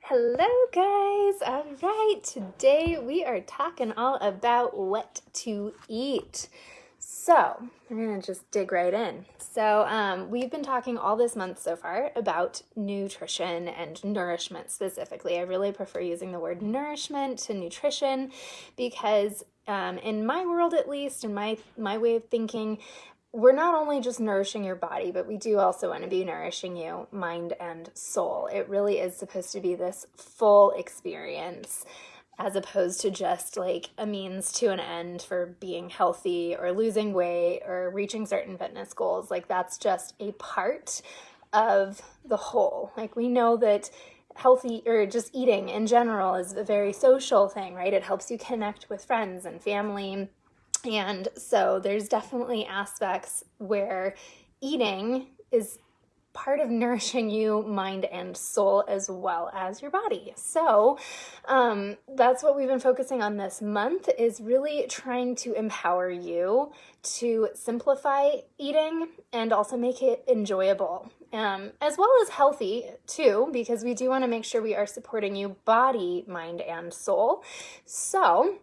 Hello, guys. All right, today we are talking all about what to eat. So, we're going to just dig right in. We've been talking all this month so far about nutrition and nourishment specifically. I really prefer using the word nourishment to nutrition because, in my world at least, in my way of thinking, we're not only just nourishing your body, but we do also want to be nourishing you, mind and soul. It really is supposed to be this full experience as opposed to just like a means to an end for being healthy or losing weight or reaching certain fitness goals. Like that's just a part of the whole. Like we know that healthy or just eating in general is a very social thing, right? It helps you connect with friends and family. And so there's definitely aspects where eating is part of nourishing you, mind and soul, as well as your body. So that's what we've been focusing on this month, is really trying to empower you to simplify eating and also make it enjoyable, as well as healthy too, because we do want to make sure we are supporting you body, mind, and soul. So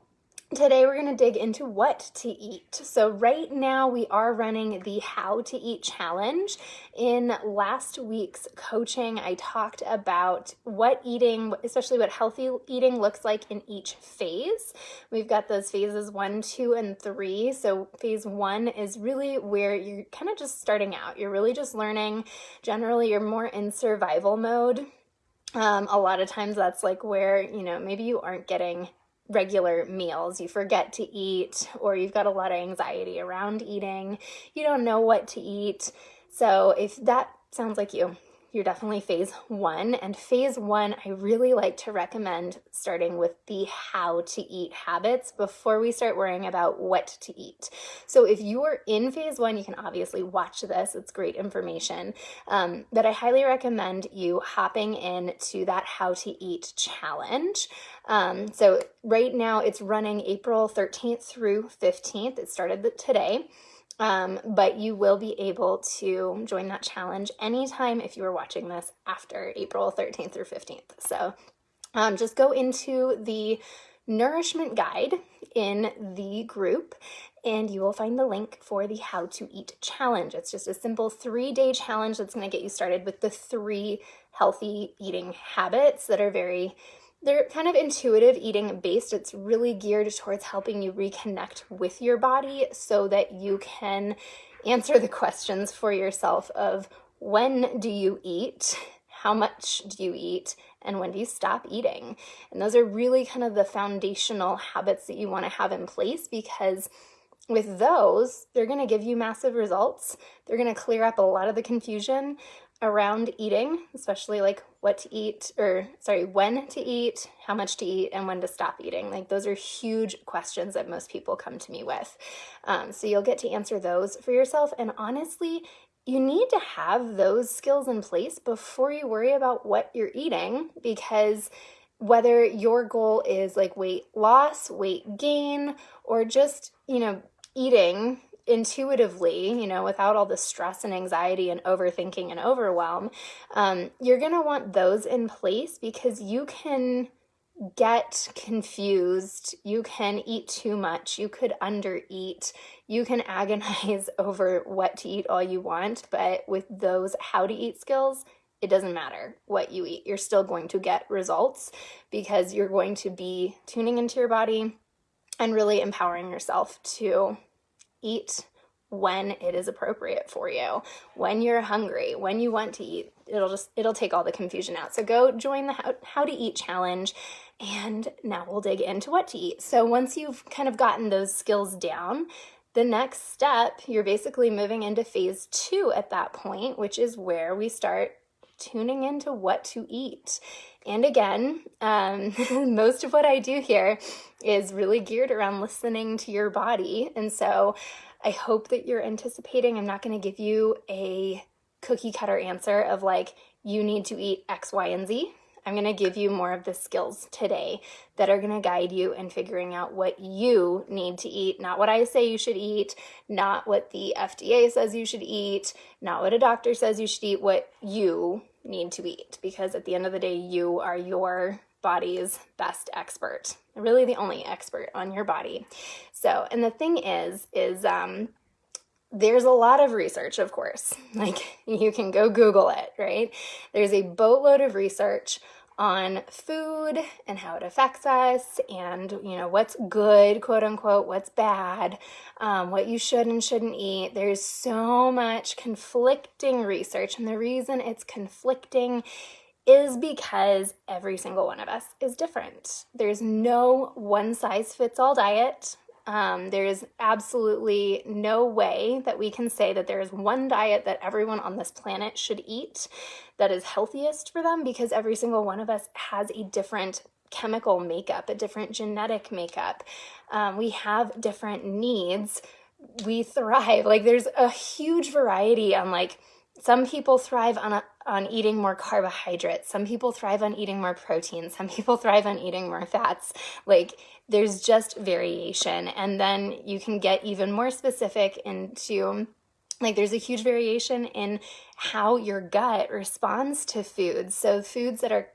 today we're going to dig into what to eat. So right now we are running the How to Eat Challenge. In last week's coaching, I talked about what eating, especially what healthy eating looks like in each phase. We've got those phases 1, 2, and 3. So phase 1 is really where you're kind of just starting out. You're really just learning. Generally, you're more in survival mode. A lot of times that's like where, maybe you aren't getting regular meals, you forget to eat, or you've got a lot of anxiety around eating, you don't know what to eat. So if that sounds like you're definitely phase 1. And phase 1, I really like to recommend starting with the how to eat habits before we start worrying about what to eat. So if you are in phase 1, you can obviously watch this. It's great information. But I highly recommend you hopping into that How to Eat challenge. So right now it's running April 13th through 15th. It started today. But you will be able to join that challenge anytime if you are watching this after April 13th through 15th. So just go into the nourishment guide in the group and you will find the link for the How to Eat challenge. It's just a simple 3-day challenge that's going to get you started with the 3 healthy eating habits that are they're kind of intuitive eating based. It's really geared towards helping you reconnect with your body so that you can answer the questions for yourself of when do you eat, how much do you eat, and when do you stop eating? And those are really kind of the foundational habits that you want to have in place, because with those, they're going to give you massive results. They're going to clear up a lot of the confusion around eating, especially like when to eat, how much to eat, and when to stop eating. Like those are huge questions that most people come to me with. So you'll get to answer those for yourself. And honestly, you need to have those skills in place before you worry about what you're eating, because whether your goal is like weight loss, weight gain, or just, eating intuitively, without all the stress and anxiety and overthinking and overwhelm, you're going to want those in place, because you can get confused, you can eat too much, you could undereat, you can agonize over what to eat all you want, but with those how to eat skills, it doesn't matter what you eat. You're still going to get results, because you're going to be tuning into your body and really empowering yourself to eat when it is appropriate for you, when you're hungry, when you want to eat. It'll take all the confusion out. So go join the How to Eat challenge, and now we'll dig into what to eat. So once you've kind of gotten those skills down, the next step, you're basically moving into phase 2 at that point, which is where we start tuning into what to eat. And again, most of what I do here is really geared around listening to your body. And so I hope that you're anticipating. I'm not going to give you a cookie cutter answer of like, you need to eat X, Y, and Z. I'm going to give you more of the skills today that are going to guide you in figuring out what you need to eat, not what I say you should eat, not what the FDA says you should eat, not what a doctor says you should eat, what you need to eat, because at the end of the day, you are your body's best expert, really the only expert on your body. So, and the thing is there's a lot of research, of course. Like, you can go Google it, right? There's a boatload of research on food and how it affects us, and what's good, quote unquote, what's bad, what you should and shouldn't eat. There's so much conflicting research, and the reason it's conflicting is because every single one of us is different. There's no one size fits all diet. There's absolutely no way that we can say that there is one diet that everyone on this planet should eat that is healthiest for them, because every single one of us has a different chemical makeup, a different genetic makeup. We have different needs. We thrive. Like, there's a huge variety on, like, some people thrive on eating more carbohydrates. Some people thrive on eating more protein. Some people thrive on eating more fats. Like, there's just variation. And then you can get even more specific into, like, there's a huge variation in how your gut responds to foods. So foods that are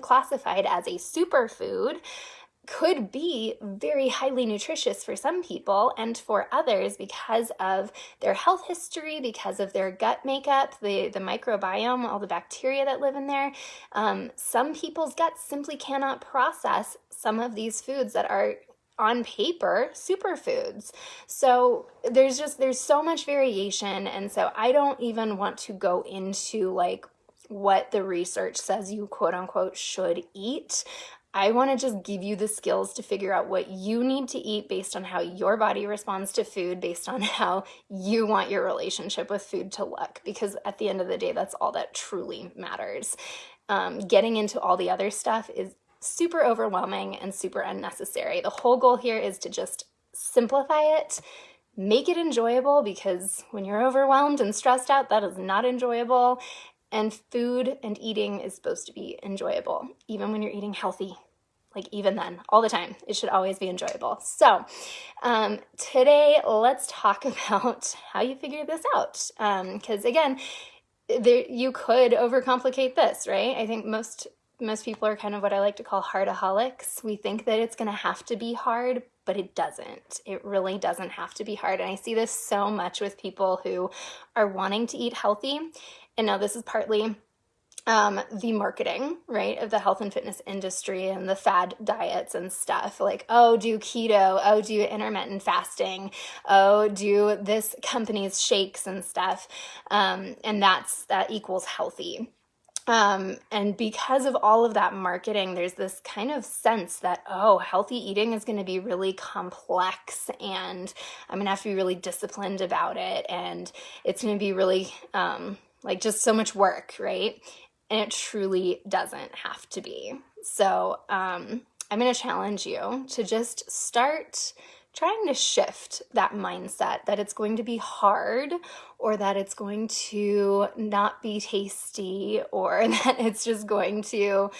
classified as a superfood could be very highly nutritious for some people, and for others, because of their health history, because of their gut makeup, the microbiome, all the bacteria that live in there, some people's guts simply cannot process some of these foods that are on paper superfoods. So there's so much variation, and so I don't even want to go into, like, what the research says you, quote unquote, should eat. I want to just give you the skills to figure out what you need to eat based on how your body responds to food, based on how you want your relationship with food to look, because at the end of the day, that's all that truly matters. Getting into all the other stuff is super overwhelming and super unnecessary. The whole goal here is to just simplify it, make it enjoyable, because when you're overwhelmed and stressed out, that is not enjoyable. And food and eating is supposed to be enjoyable, even when you're eating healthy. Like, even then, all the time, it should always be enjoyable. So today, let's talk about how you figure this out. Because again, you could overcomplicate this, right? I think most people are kind of what I like to call hardaholics. We think that it's going to have to be hard, but it doesn't. It really doesn't have to be hard. And I see this so much with people who are wanting to eat healthy. And now this is partly the marketing, right, of the health and fitness industry and the fad diets and stuff. Like, oh, do keto, oh, do intermittent fasting, oh, do this company's shakes and stuff. And that equals healthy. And because of all of that marketing, there's this kind of sense that, oh, healthy eating is going to be really complex, and I'm going to have to be really disciplined about it, and it's going to be really like just so much work, right? And it truly doesn't have to be. So I'm going to challenge you to just start trying to shift that mindset that it's going to be hard, or that it's going to not be tasty, or that it's just going to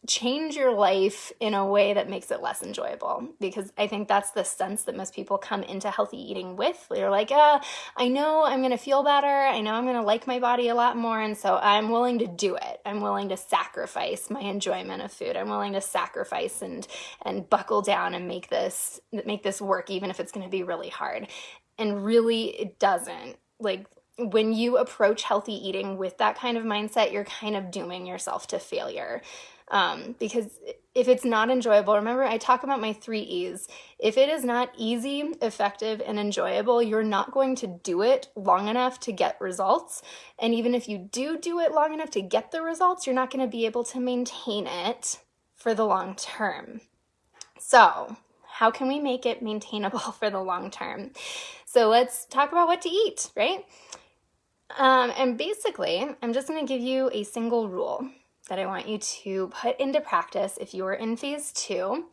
change your life in a way that makes it less enjoyable. Because I think that's the sense that most people come into healthy eating with. They're like, I know I'm going to feel better. I know I'm going to like my body a lot more. And so I'm willing to do it. I'm willing to sacrifice my enjoyment of food. I'm willing to sacrifice and buckle down and make this work, even if it's going to be really hard. And really, it doesn't. Like, when you approach healthy eating with that kind of mindset, you're kind of dooming yourself to failure. Because if it's not enjoyable, remember I talk about my 3 E's. If it is not easy, effective, and enjoyable, you're not going to do it long enough to get results. And even if you do it long enough to get the results, you're not going to be able to maintain it for the long term. So how can we make it maintainable for the long term? So let's talk about what to eat, right? And basically, I'm just going to give you a single rule that I want you to put into practice if you are in phase 2.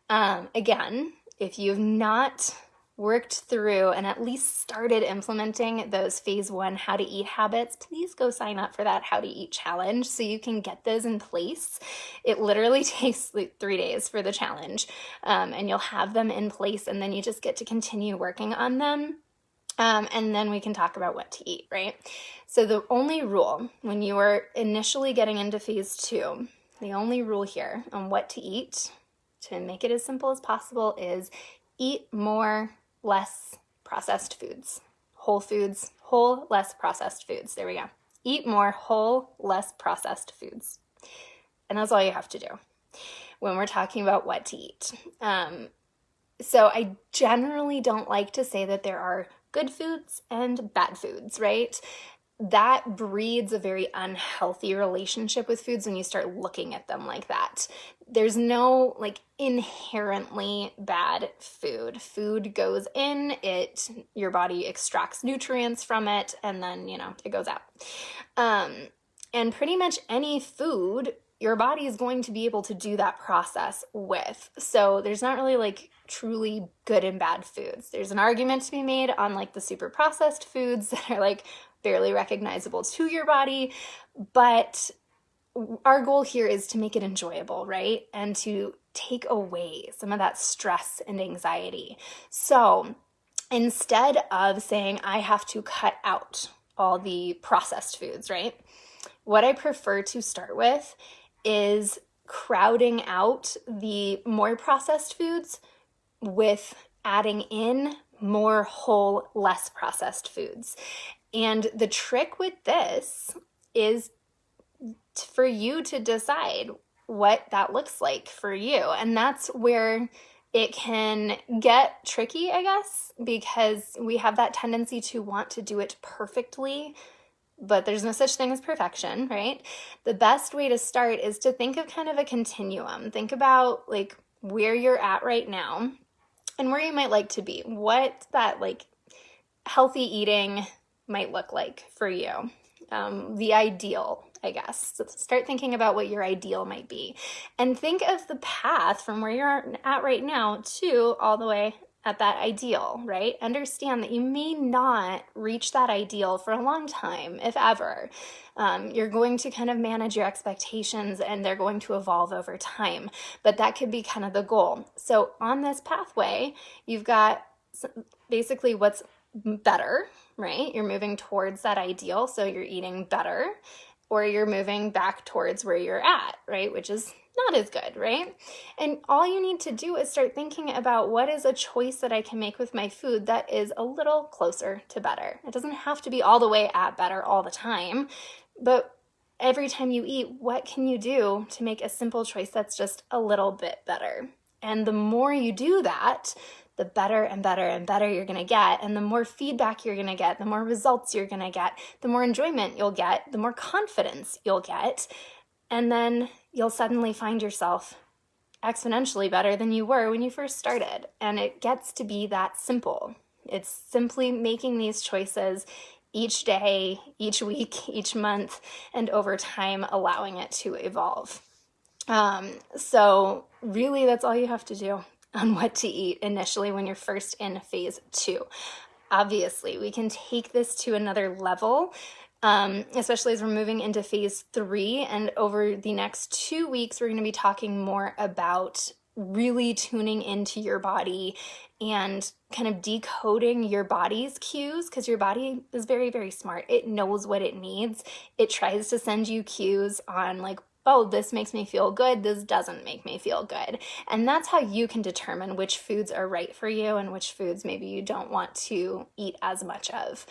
Again, if you've not worked through and at least started implementing those phase 1 how to eat habits, please go sign up for that how to eat challenge so you can get those in place. It literally takes like 3 days for the challenge, and you'll have them in place, and then you just get to continue working on them And then we can talk about what to eat, right? So the only rule when you are initially getting into phase 2, the only rule here on what to eat, to make it as simple as possible, is eat more, less processed foods. Whole foods, whole, less processed foods. There we go. Eat more whole, less processed foods. And that's all you have to do when we're talking about what to eat. So I generally don't like to say that there are good foods and bad foods, right? That breeds a very unhealthy relationship with foods when you start looking at them like that. There's no like inherently bad food. Food goes in, your body extracts nutrients from it, and then, it goes out. And pretty much any food your body is going to be able to do that process with. So there's not really like truly good and bad foods. There's an argument to be made on like the super processed foods that are like barely recognizable to your body, but our goal here is to make it enjoyable, right? And to take away some of that stress and anxiety. So instead of saying I have to cut out all the processed foods, right? What I prefer to start with is crowding out the more processed foods with adding in more whole, less processed foods. And the trick with this is for you to decide what that looks like for you. And that's where it can get tricky, I guess, because we have that tendency to want to do it perfectly. But there's no such thing as perfection, right? The best way to start is to think of kind of a continuum. Think about like where you're at right now and where you might like to be. What that like healthy eating might look like for you. The ideal, I guess. So start thinking about what your ideal might be. And think of the path from where you're at right now to all the way at that ideal, right? Understand that you may not reach that ideal for a long time, if ever. You're going to kind of manage your expectations and they're going to evolve over time, but that could be kind of the goal. So on this pathway, you've got basically what's better, right? You're moving towards that ideal, so you're eating better, or you're moving back towards where you're at, right? Which is not as good, right? And all you need to do is start thinking about what is a choice that I can make with my food that is a little closer to better. It doesn't have to be all the way at better all the time, but every time you eat, what can you do to make a simple choice that's just a little bit better? And the more you do that, the better and better and better you're going to get. And the more feedback you're going to get, the more results you're going to get, the more enjoyment you'll get, the more confidence you'll get. And then you'll suddenly find yourself exponentially better than you were when you first started. And it gets to be that simple. It's simply making these choices each day, each week, each month, and over time allowing it to evolve. So really that's all you have to do on what to eat initially when you're first in phase 2. Obviously, we can take this to another level, especially as we're moving into phase 3. And over the next 2 weeks, we're going to be talking more about really tuning into your body and kind of decoding your body's cues, because your body is very, very smart. It knows what it needs. It tries to send you cues on like, oh, this makes me feel good, this doesn't make me feel good. And that's how you can determine which foods are right for you and which foods maybe you don't want to eat as much of.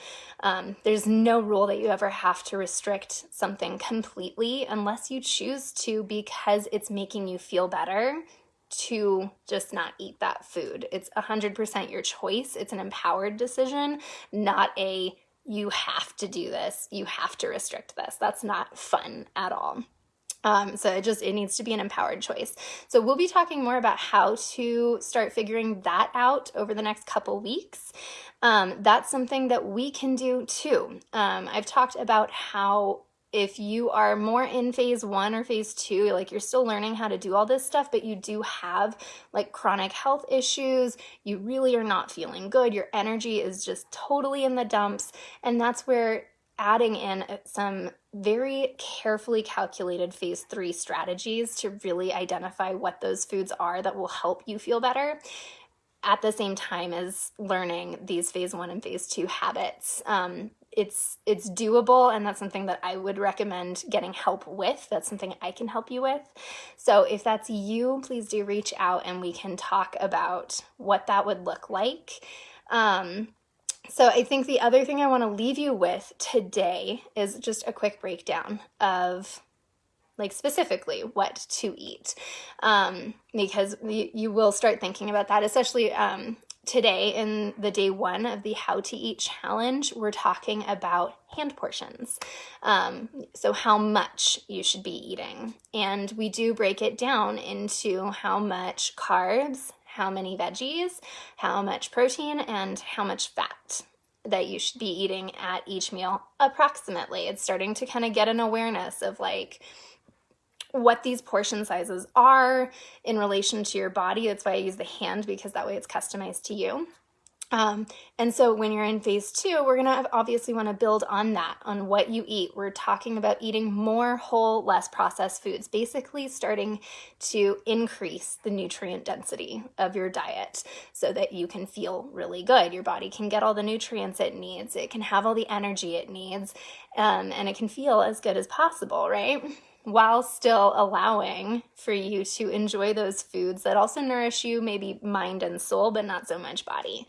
There's no rule that you ever have to restrict something completely unless you choose to, because it's making you feel better to just not eat that food. It's 100% your choice. It's an empowered decision, not a you have to do this, you have to restrict this. That's not fun at all. So it needs to be an empowered choice. So we'll be talking more about how to start figuring that out over the next couple weeks. That's something that we can do too. I've talked about how if you are more in phase 1 or phase 2, like you're still learning how to do all this stuff, but you do have like chronic health issues, you really are not feeling good, your energy is just totally in the dumps, and that's where adding in some very carefully calculated phase 3 strategies to really identify what those foods are that will help you feel better at the same time as learning these phase 1 and phase 2 habits. It's doable, and that's something that I would recommend getting help with. That's something I can help you with. So if that's you, please do reach out and we can talk about what that would look like. So I think the other thing I want to leave you with today is just a quick breakdown of like specifically what to eat, because you will start thinking about that, especially today in the day 1 of the How to Eat Challenge. We're talking about hand portions, so how much you should be eating, and we do break it down into how much carbs, how many veggies, how much protein, and how much fat that you should be eating at each meal approximately. It's starting to kind of get an awareness of like what these portion sizes are in relation to your body. That's why I use the hand, because that way it's customized to you. And so when you're in phase 2, we're going to obviously want to build on that, on what you eat. We're talking about eating more whole, less processed foods, basically starting to increase the nutrient density of your diet so that you can feel really good. Your body can get all the nutrients it needs. It can have all the energy it needs, and it can feel as good as possible, right? While still allowing for you to enjoy those foods that also nourish you, maybe mind and soul, but not so much body.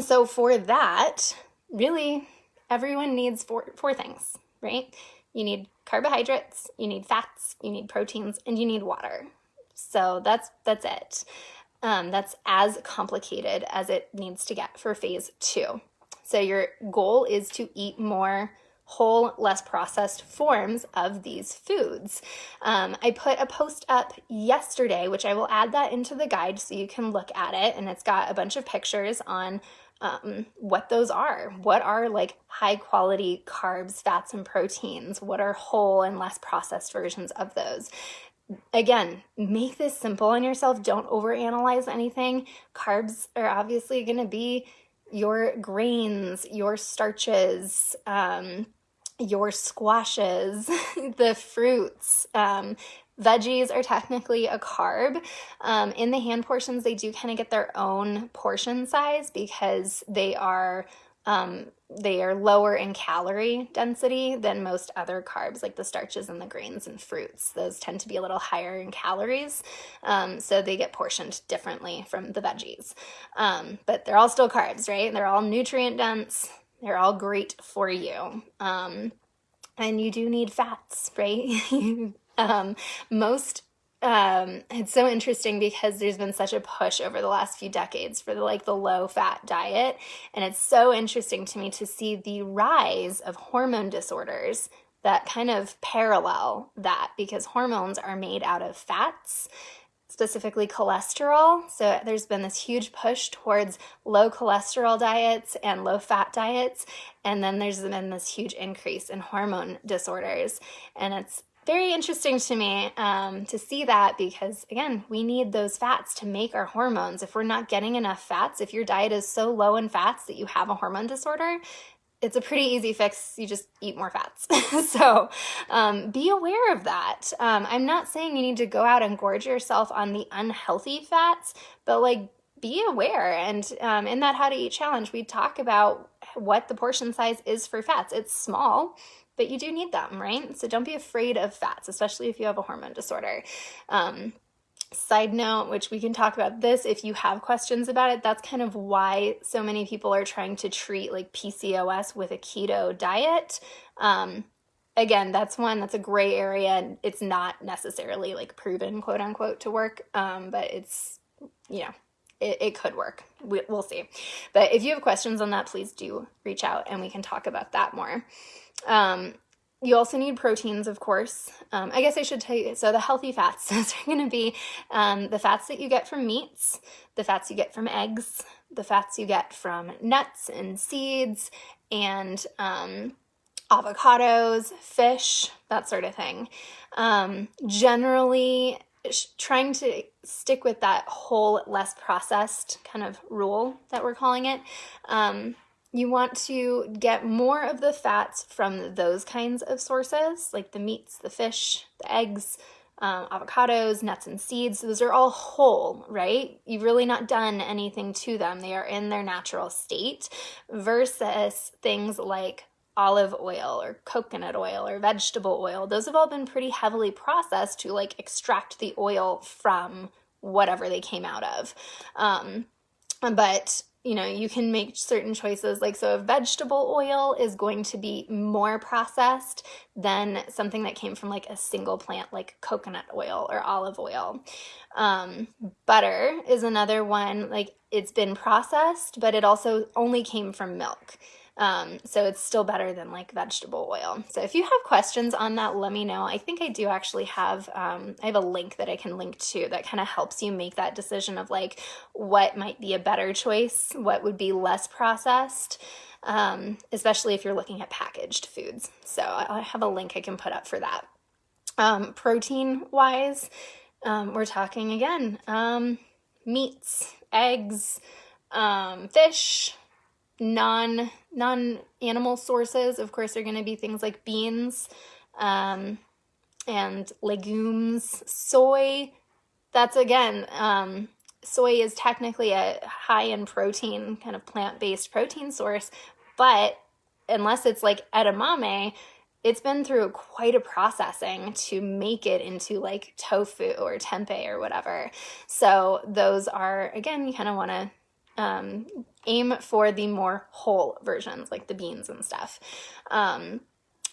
So for that, really, everyone needs four things, right? You need carbohydrates, you need fats, you need proteins, and you need water. So that's it. That's as complicated as it needs to get for phase 2. So your goal is to eat more whole, less processed forms of these foods. I put a post up yesterday, which I will add that into the guide so you can look at it, and it's got a bunch of pictures on what those are. What are like high quality carbs, fats, and proteins? What are whole and less processed versions of those? Again, make this simple on yourself. Don't overanalyze anything. Carbs are obviously going to be your grains, your starches, your squashes, the fruits. Veggies are technically a carb. In the hand portions, they do kind of get their own portion size because they are lower in calorie density than most other carbs, like the starches and the grains and fruits. Those tend to be a little higher in calories, so they get portioned differently from the veggies. But they're all still carbs, right? They're all nutrient dense. They're all great for you. And you do need fats, right? It's so interesting because there's been such a push over the last few decades for the low fat diet. And it's so interesting to me to see the rise of hormone disorders that kind of parallel that, because hormones are made out of fats, specifically cholesterol. So there's been this huge push towards low cholesterol diets and low fat diets. And then there's been this huge increase in hormone disorders. And it's very interesting to me to see that, because again, we need those fats to make our hormones. If we're not getting enough fats, if your diet is so low in fats that you have a hormone disorder, it's a pretty easy fix. You just eat more fats. So be aware of that. I'm not saying you need to go out and gorge yourself on the unhealthy fats, but be aware. And in that How to Eat Challenge, we talk about what the portion size is for fats. It's small, but you do need them, right? So don't be afraid of fats, especially if you have a hormone disorder. Side note, which we can talk about this if you have questions about it, that's kind of why so many people are trying to treat PCOS with a keto diet. Again, that's a gray area, and it's not necessarily proven, quote unquote, to work, but it's, it could work. We'll see. But if you have questions on that, please do reach out and we can talk about that more. You also need proteins, of course. I guess I should tell you, so the healthy fats, those are going to be the fats that you get from meats, the fats you get from eggs, the fats you get from nuts and seeds, and avocados, fish, that sort of thing. Generally, trying to stick with that whole, less processed kind of rule that we're calling it. You want to get more of the fats from those kinds of sources, like the meats, the fish, the eggs, avocados, nuts and seeds, those are all whole, right? You've really not done anything to them. They are in their natural state versus things like olive oil or coconut oil or vegetable oil. Those have all been pretty heavily processed to like extract the oil from whatever they came out of. But you can make certain choices. Like, so a vegetable oil is going to be more processed than something that came from like a single plant, like coconut oil or olive oil. Butter is another one, like it's been processed, but it also only came from milk. So it's still better than like vegetable oil. So if you have questions on that, let me know. I think I do actually have, I have a link that I can link to that kind of helps you make that decision of like what might be a better choice, what would be less processed, especially if you're looking at packaged foods. So I have a link I can put up for that. Protein wise, we're talking again, meats, eggs, fish, non-animal sources, of course, are going to be things like beans, and legumes. Soy, that's again, soy is technically a high in protein, kind of plant-based protein source, but unless it's like edamame, it's been through quite a processing to make it into like tofu or tempeh or whatever. So those are, again, you kind of want to aim for the more whole versions, like the beans and stuff. And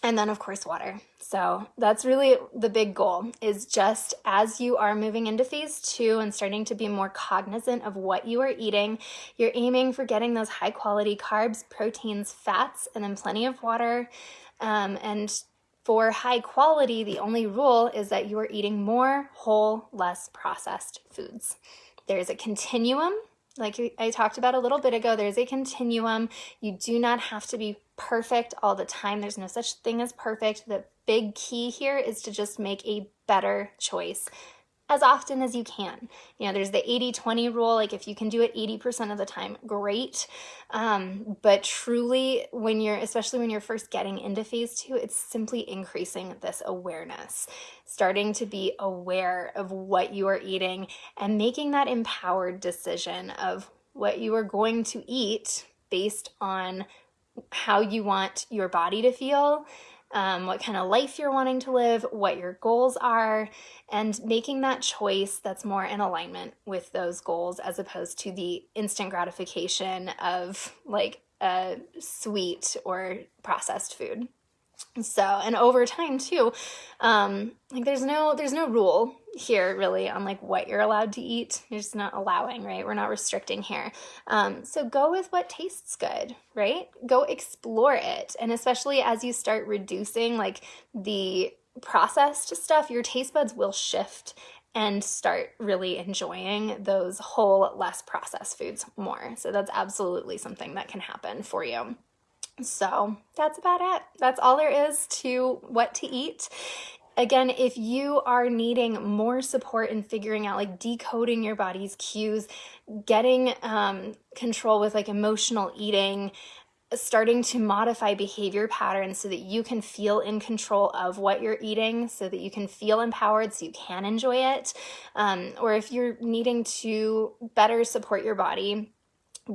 then, of course, water. So that's really the big goal, is just as you are moving into phase 2 and starting to be more cognizant of what you are eating, you're aiming for getting those high quality carbs, proteins, fats, and then plenty of water. And for high quality, the only rule is that you are eating more whole, less processed foods. There's a continuum. Like I talked about a little bit ago, there's a continuum. You do not have to be perfect all the time. There's no such thing as perfect. The big key here is to just make a better choice as often as you can. There's the 80-20 rule. Like if you can do it 80% of the time, great. But truly, especially when you're first getting into phase 2, it's simply increasing this awareness, starting to be aware of what you are eating and making that empowered decision of what you are going to eat based on how you want your body to feel, what kind of life you're wanting to live, what your goals are, and making that choice that's more in alignment with those goals as opposed to the instant gratification of like a sweet or processed food. So, and over time too, like there's no rule here really on like what you're allowed to eat. You're just not allowing, right? We're not restricting here. So go with what tastes good, right? Go explore it. And especially as you start reducing like the processed stuff, your taste buds will shift and start really enjoying those whole, less processed foods more. So that's absolutely something that can happen for you. So that's about it. That's all there is to what to eat. Again, if you are needing more support in figuring out, like decoding your body's cues, getting control with like emotional eating, starting to modify behavior patterns so that you can feel in control of what you're eating, so that you can feel empowered, so you can enjoy it, or if you're needing to better support your body,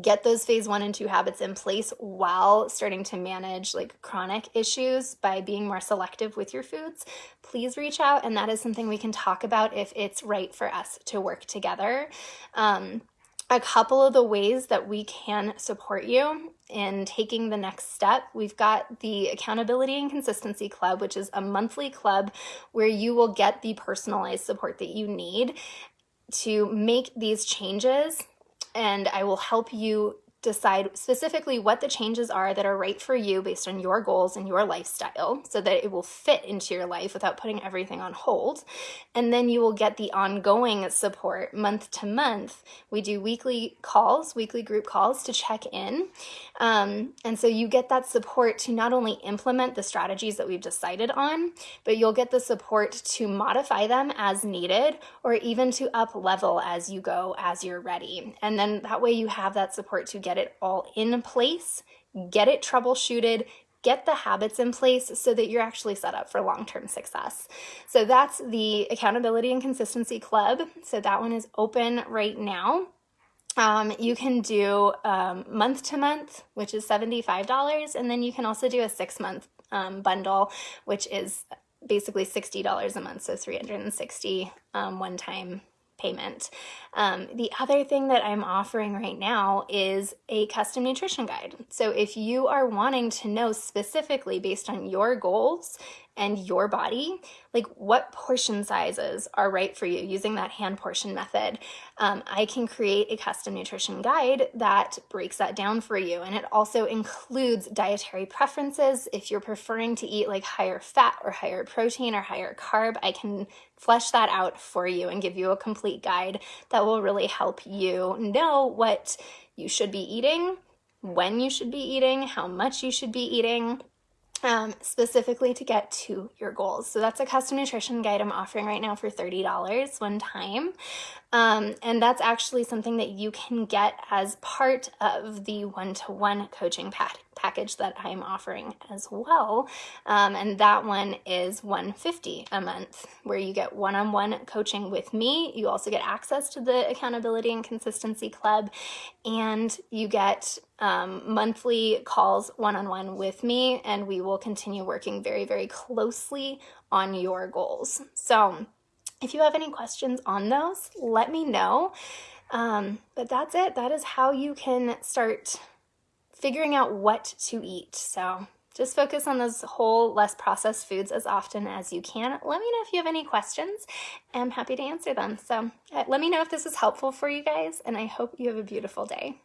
get those phase 1 and 2 habits in place while starting to manage like chronic issues by being more selective with your foods, please reach out. And that is something we can talk about if it's right for us to work together. A couple of the ways that we can support you in taking the next step, we've got the Accountability and Consistency Club, which is a monthly club where you will get the personalized support that you need to make these changes. And I will help you decide specifically what the changes are that are right for you based on your goals and your lifestyle so that it will fit into your life without putting everything on hold. And then you will get the ongoing support month to month. We do weekly group calls to check in. And so you get that support to not only implement the strategies that we've decided on, but you'll get the support to modify them as needed or even to up level as you go, as you're ready. And then that way you have that support to get it all in place, get it troubleshooted, get the habits in place so that you're actually set up for long-term success. So that's the Accountability and Consistency Club. So that one is open right now. You can do month to month, which is $75, and then you can also do a 6-month bundle, which is basically $60 a month, so $360 one-time payment. The other thing that I'm offering right now is a custom nutrition guide. So if you are wanting to know specifically based on your goals and your body, like what portion sizes are right for you using that hand portion method, I can create a custom nutrition guide that breaks that down for you. And it also includes dietary preferences. If you're preferring to eat like higher fat or higher protein or higher carb, I can flesh that out for you and give you a complete guide that will really help you know what you should be eating, when you should be eating, how much you should be eating, specifically to get to your goals. So that's a custom nutrition guide I'm offering right now for $30 one time. And that's actually something that you can get as part of the one-to-one coaching package that I'm offering as well. And that one is $150 a month, where you get one-on-one coaching with me. You also get access to the Accountability and Consistency Club, and you get monthly calls one-on-one with me, and we will continue working very, very closely on your goals. So if you have any questions on those, let me know. But that's it. That is how you can start figuring out what to eat. So just focus on those whole, less processed foods as often as you can. Let me know if you have any questions. I'm happy to answer them. So let me know if this is helpful for you guys, and I hope you have a beautiful day.